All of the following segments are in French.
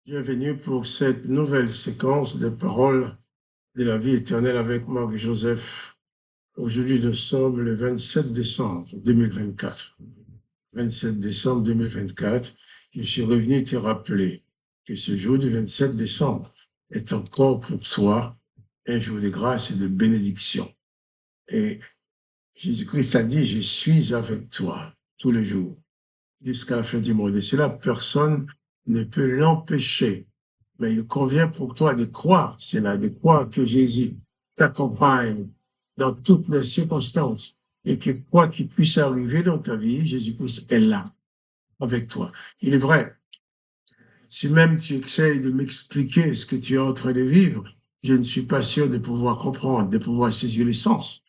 Bienvenue pour cette nouvelle séquence de paroles de la vie éternelle avec Marc Joseph. Aujourd'hui, nous sommes le 27 décembre 2024. 27 décembre 2024, je suis revenu te rappeler que ce jour du 27 décembre est encore pour toi un jour de grâce et de bénédiction. Et Jésus-Christ a dit, je suis avec toi tous les jours jusqu'à la fin du monde. Et cela, personne ne peut l'empêcher. Mais il convient pour toi de croire, c'est là, de croire que Jésus t'accompagne dans toutes les circonstances et que quoi qu'il puisse arriver dans ta vie, Jésus-Christ est là avec toi. Il est vrai, si même tu essayes de m'expliquer ce que tu es en train de vivre, je ne suis pas sûr de pouvoir comprendre, de pouvoir saisir l'essence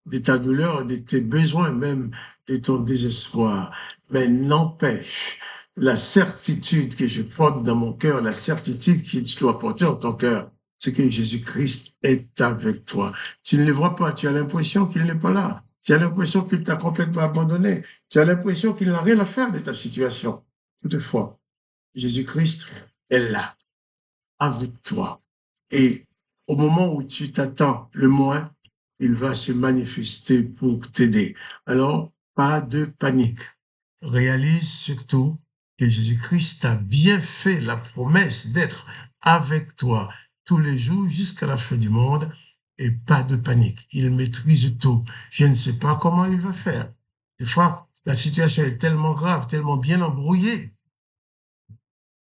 de ta douleur, de tes besoins, même de ton désespoir. Mais n'empêche, la certitude que je porte dans mon cœur, la certitude que tu dois porter en ton cœur, c'est que Jésus-Christ est avec toi. Tu ne le vois pas, tu as l'impression qu'il n'est pas là. Tu as l'impression qu'il t'a complètement abandonné. Tu as l'impression qu'il n'a rien à faire de ta situation. Toutefois, Jésus-Christ est là, avec toi. Et au moment où tu t'attends le moins, il va se manifester pour t'aider. Alors, pas de panique. Réalise surtout que Jésus-Christ a bien fait la promesse d'être avec toi tous les jours jusqu'à la fin du monde et pas de panique. Il maîtrise tout. Je ne sais pas comment il va faire. Des fois, la situation est tellement grave, tellement bien embrouillée,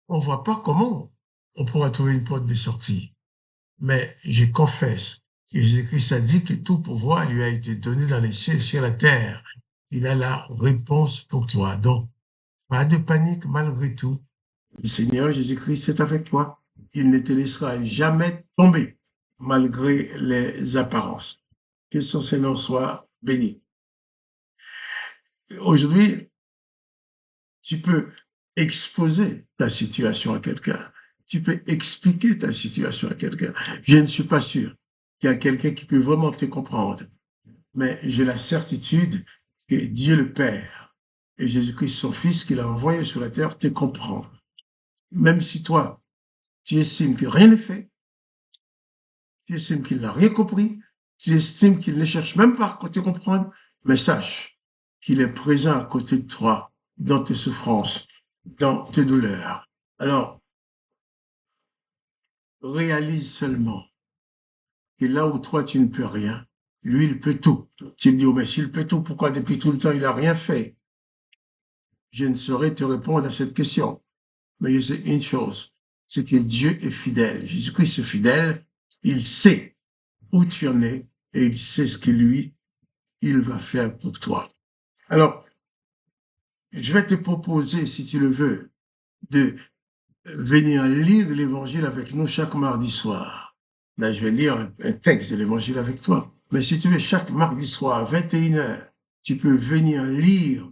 on ne voit pas comment on pourra trouver une porte de sortie. Mais je confesse que Jésus-Christ a dit que tout pouvoir lui a été donné dans les cieux et sur la terre. Il a la réponse pour toi. Donc, pas de panique malgré tout. Le Seigneur Jésus-Christ est avec toi. Il ne te laissera jamais tomber malgré les apparences. Que son Seigneur soit béni. Aujourd'hui, tu peux exposer ta situation à quelqu'un. Tu peux expliquer ta situation à quelqu'un. Je ne suis pas sûr qu'il y a quelqu'un qui peut vraiment te comprendre. Mais j'ai la certitude que Dieu le Père et Jésus-Christ, son Fils, qu'il a envoyé sur la terre, te comprend. Même si toi, tu estimes que rien n'est fait, tu estimes qu'il n'a rien compris, tu estimes qu'il ne cherche même pas à te comprendre, mais sache qu'il est présent à côté de toi dans tes souffrances, dans tes douleurs. Alors, réalise seulement que là où toi, tu ne peux rien, lui, il peut tout. Tu me dis, oh, mais s'il peut tout, pourquoi depuis tout le temps, il n'a rien fait? Je ne saurais te répondre à cette question. Mais je sais une chose, c'est que Dieu est fidèle. Jésus-Christ est fidèle. Il sait où tu en es et il sait ce que lui, il va faire pour toi. Alors, je vais te proposer, si tu le veux, de venir lire l'évangile avec nous chaque mardi soir. Là, je vais lire un texte de l'évangile avec toi. Mais si tu veux, chaque mardi soir à 21h, tu peux venir lire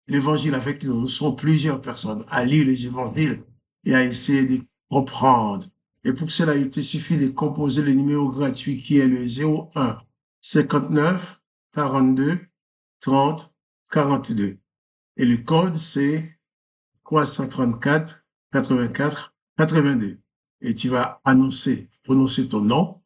l'évangile avec nous. Nous serons plusieurs personnes à lire les évangiles et à essayer de comprendre. Et pour cela, il te suffit de composer le numéro gratuit qui est le 01 59 42 30 42. Et le code, c'est 334 84 82. Et tu vas prononcer ton nom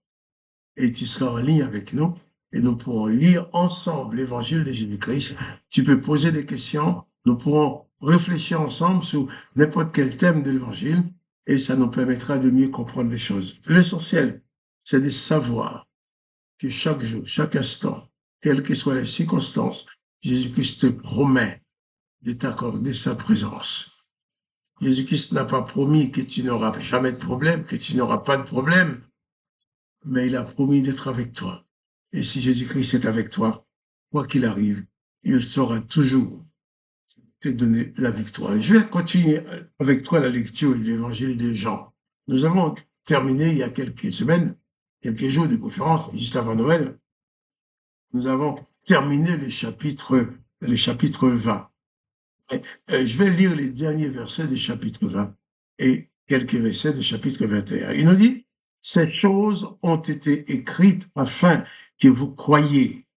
et tu seras en ligne avec nous et nous pourrons lire ensemble l'évangile de Jésus-Christ. Tu peux poser des questions, nous pourrons réfléchir ensemble sur n'importe quel thème de l'évangile et ça nous permettra de mieux comprendre les choses. L'essentiel, c'est de savoir que chaque jour, chaque instant, quelles que soient les circonstances, Jésus-Christ te promet de t'accorder sa présence. Jésus-Christ n'a pas promis que tu n'auras jamais de problème, que tu n'auras pas de problème, mais il a promis d'être avec toi. Et si Jésus-Christ est avec toi, quoi qu'il arrive, il saura toujours te donner la victoire. Je vais continuer avec toi la lecture de l'évangile de Jean. Nous avons terminé il y a quelques semaines, quelques jours de conférence, juste avant Noël. Nous avons terminé le chapitre 20. Je vais lire les derniers versets du chapitre 20 et quelques versets du chapitre 21. Il nous dit, ces choses ont été écrites afin que vous croyiez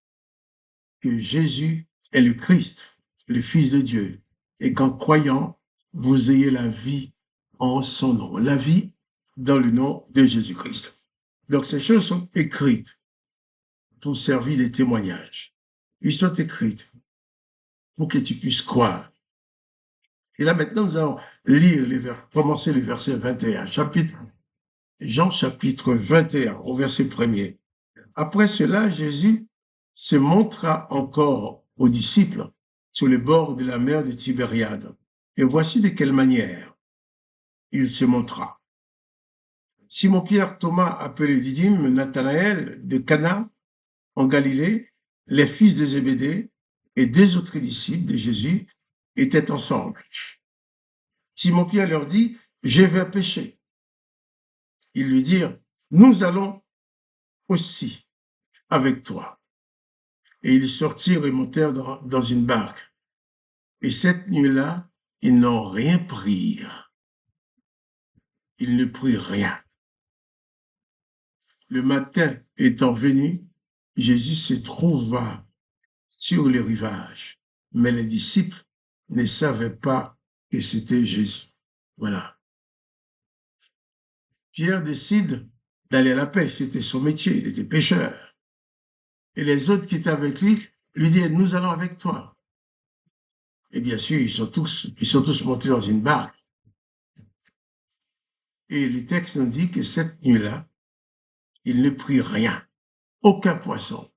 que Jésus est le Christ, le Fils de Dieu, et qu'en croyant, vous ayez la vie en son nom. La vie dans le nom de Jésus-Christ. Donc ces choses sont écrites pour servir de témoignage. Ils sont écrites pour que tu puisses croire. Et là maintenant, nous allons lire commencer le verset 21, Jean chapitre 21, au verset 1er. Après cela, Jésus se montra encore aux disciples sur le bord de la mer de Tibériade. Et voici de quelle manière il se montra. Simon-Pierre, Thomas, appelé Didyme, Nathanaël de Cana, en Galilée, les fils de Zébédée et deux autres disciples de Jésus étaient ensemble. Simon-Pierre leur dit, « Je vais pêcher. » Ils lui dirent, « Nous allons aussi avec toi. » Et ils sortirent et montèrent dans une barque. Et cette nuit-là, ils n'ont rien pris. Ils ne prirent rien. Le matin étant venu, Jésus se trouva sur le rivage, mais les disciples ne savaient pas que c'était Jésus. Voilà. Pierre décide d'aller à la pêche, c'était son métier, il était pêcheur. Et les autres qui étaient avec lui disent, nous allons avec toi. Et bien sûr, ils sont tous montés dans une barque. Et le texte nous dit que cette nuit-là, il ne prit rien, aucun poisson.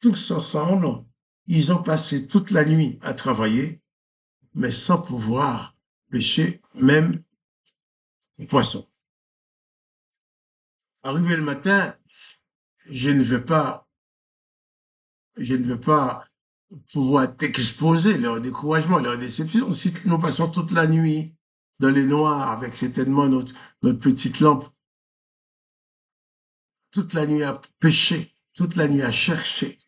Tous ensemble, ils ont passé toute la nuit à travailler, mais sans pouvoir pêcher même poisson. Arrivé le matin, je ne vais pas pouvoir t'exposer leur découragement, leur déception. Si nous passons toute la nuit dans les noirs avec certainement notre petite lampe, toute la nuit à pêcher, toute la nuit à chercher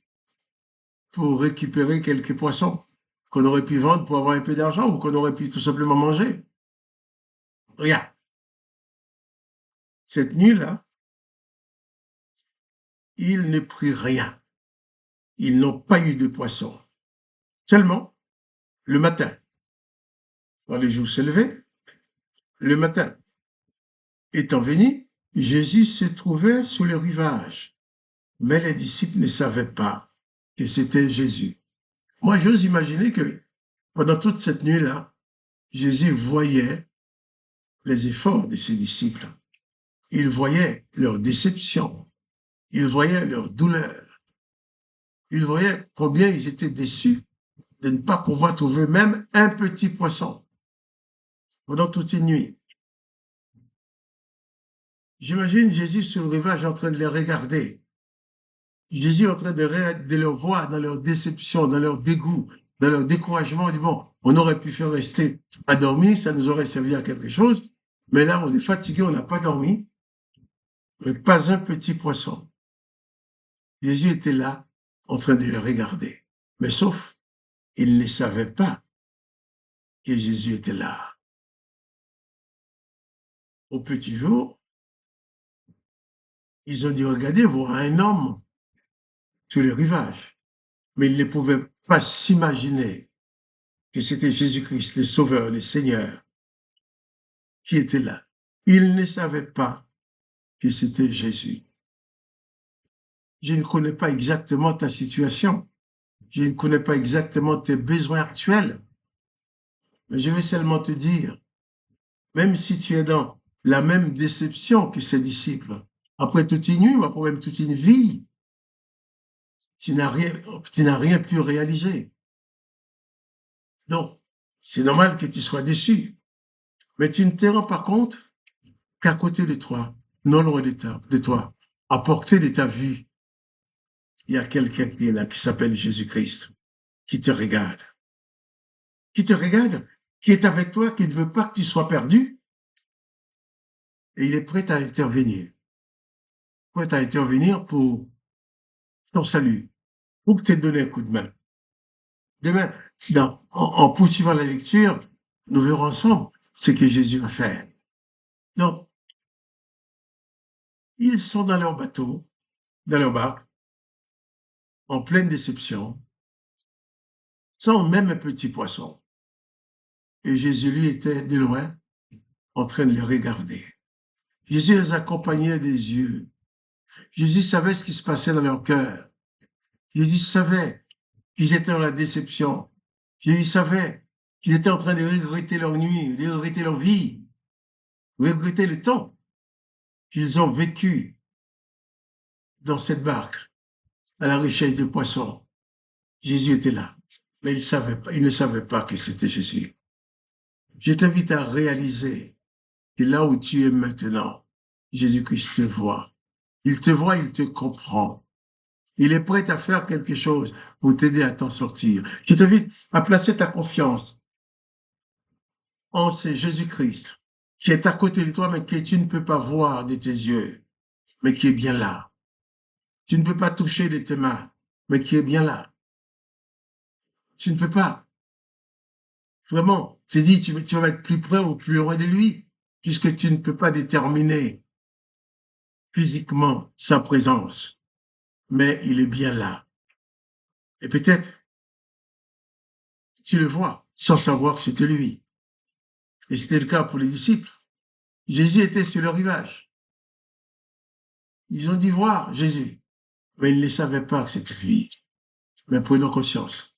pour récupérer quelques poissons qu'on aurait pu vendre pour avoir un peu d'argent ou qu'on aurait pu tout simplement manger. Rien. Cette nuit-là, ils ne prirent rien. Ils n'ont pas eu de poisson. Seulement, le matin, quand les jours se levaient, le matin étant venu, Jésus se trouvait sur le rivage. Mais les disciples ne savaient pas que c'était Jésus. Moi, j'ose imaginer que pendant toute cette nuit-là, Jésus voyait les efforts de ses disciples. Il voyait leur déception. Il voyait leur douleur. Il voyait combien ils étaient déçus de ne pas pouvoir trouver même un petit poisson pendant toute une nuit. J'imagine Jésus sur le rivage en train de les regarder. Jésus en train de leur voir dans leur déception, dans leur dégoût, dans leur découragement. Il dit, bon, on aurait pu faire rester à dormir, ça nous aurait servi à quelque chose, mais là, on est fatigué, on n'a pas dormi, mais pas un petit poisson. Jésus était là, en train de les regarder. Mais sauf, ils ne savaient pas que Jésus était là. Au petit jour, ils ont dit, regardez, voilà un homme sur le rivage. Mais ils ne pouvaient pas s'imaginer que c'était Jésus-Christ, le Sauveur, le Seigneur, qui était là. Ils ne savaient pas que c'était Jésus. Je ne connais pas exactement ta situation. Je ne connais pas exactement tes besoins actuels. Mais je vais seulement te dire, même si tu es dans la même déception que ses disciples, après toute une nuit ou après même toute une vie, tu n'as rien pu réaliser. Donc, c'est normal que tu sois déçu. Mais tu ne te rends pas compte qu'à côté de toi, non loin de toi, à portée de ta vue, il y a quelqu'un qui est là, qui s'appelle Jésus-Christ, qui te regarde, qui est avec toi, qui ne veut pas que tu sois perdu, et il est prêt à intervenir. Prêt à intervenir pour ton salut, pour te donner un coup de main. Demain, en poursuivant la lecture, nous verrons ensemble ce que Jésus va faire. Donc, ils sont dans leur bateau, dans leur barque, en pleine déception, sans même un petit poisson. Et Jésus, lui, était de loin, en train de les regarder. Jésus les accompagnait des yeux. Jésus savait ce qui se passait dans leur cœur. Jésus savait qu'ils étaient dans la déception. Jésus savait qu'ils étaient en train de regretter leur nuit, de regretter leur vie, de regretter le temps qu'ils ont vécu dans cette barque, à la recherche de poissons. Jésus était là, mais il ne savait pas que c'était Jésus. Je t'invite à réaliser que là où tu es maintenant, Jésus-Christ te voit. Il te voit, il te comprend. Il est prêt à faire quelque chose pour t'aider à t'en sortir. Je t'invite à placer ta confiance en ce Jésus-Christ qui est à côté de toi, mais que tu ne peux pas voir de tes yeux, mais qui est bien là. Tu ne peux pas toucher de tes mains, mais qui est bien là. Tu ne peux pas. Vraiment, c'est dit, tu vas être plus près ou plus loin de lui, puisque tu ne peux pas déterminer physiquement sa présence, mais il est bien là. Et peut-être, tu le vois sans savoir que c'était lui. Et c'était le cas pour les disciples. Jésus était sur le rivage. Ils ont dit voir Jésus, mais ils ne savaient pas que c'était lui. Mais prenons conscience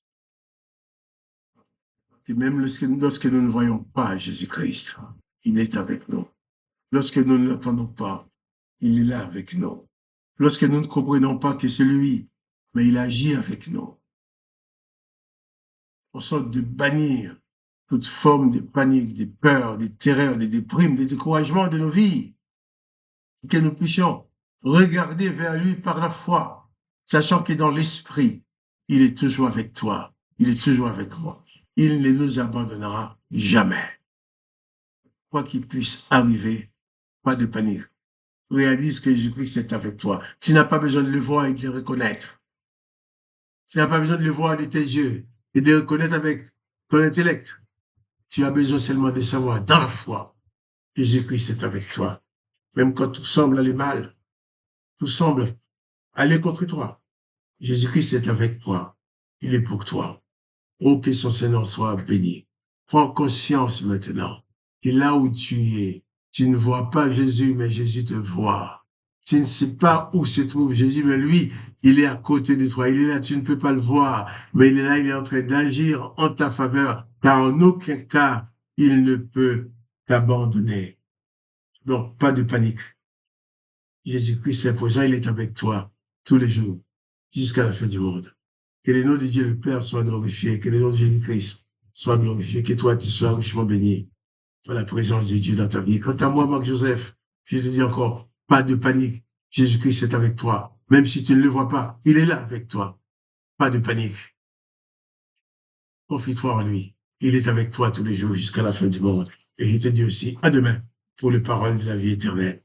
que même lorsque nous ne voyons pas Jésus-Christ, il est avec nous. Lorsque nous ne l'entendons pas, il est là avec nous. Lorsque nous ne comprenons pas que c'est lui, mais il agit avec nous. En sorte de bannir toute forme de panique, de peur, de terreur, de déprime, de découragement de nos vies. Et que nous puissions regarder vers lui par la foi, sachant que dans l'esprit, il est toujours avec toi, il est toujours avec moi. Il ne nous abandonnera jamais. Quoi qu'il puisse arriver, pas de panique. Réalise que Jésus-Christ est avec toi. Tu n'as pas besoin de le voir et de le reconnaître. Tu n'as pas besoin de le voir de tes yeux et de le reconnaître avec ton intellect. Tu as besoin seulement de savoir dans la foi que Jésus-Christ est avec toi. Même quand tout semble aller mal, tout semble aller contre toi. Jésus-Christ est avec toi. Il est pour toi. Oh, que son Seigneur soit béni. Prends conscience maintenant que là où tu es, tu ne vois pas Jésus, mais Jésus te voit. Tu ne sais pas où se trouve Jésus, mais lui, il est à côté de toi. Il est là, tu ne peux pas le voir, mais il est là, il est en train d'agir en ta faveur, car en aucun cas, il ne peut t'abandonner. Donc, pas de panique. Jésus-Christ est présent, il est avec toi tous les jours, jusqu'à la fin du monde. Que le nom de Dieu le Père soit glorifié, que le nom de Jésus-Christ soit glorifié, que toi tu sois richement béni par la présence de Dieu dans ta vie. Quant à moi, Marc-Joseph, je te dis encore, pas de panique. Jésus-Christ est avec toi. Même si tu ne le vois pas, il est là avec toi. Pas de panique. Confie-toi en lui. Il est avec toi tous les jours jusqu'à la fin du monde. Et je te dis aussi, à demain pour les paroles de la vie éternelle.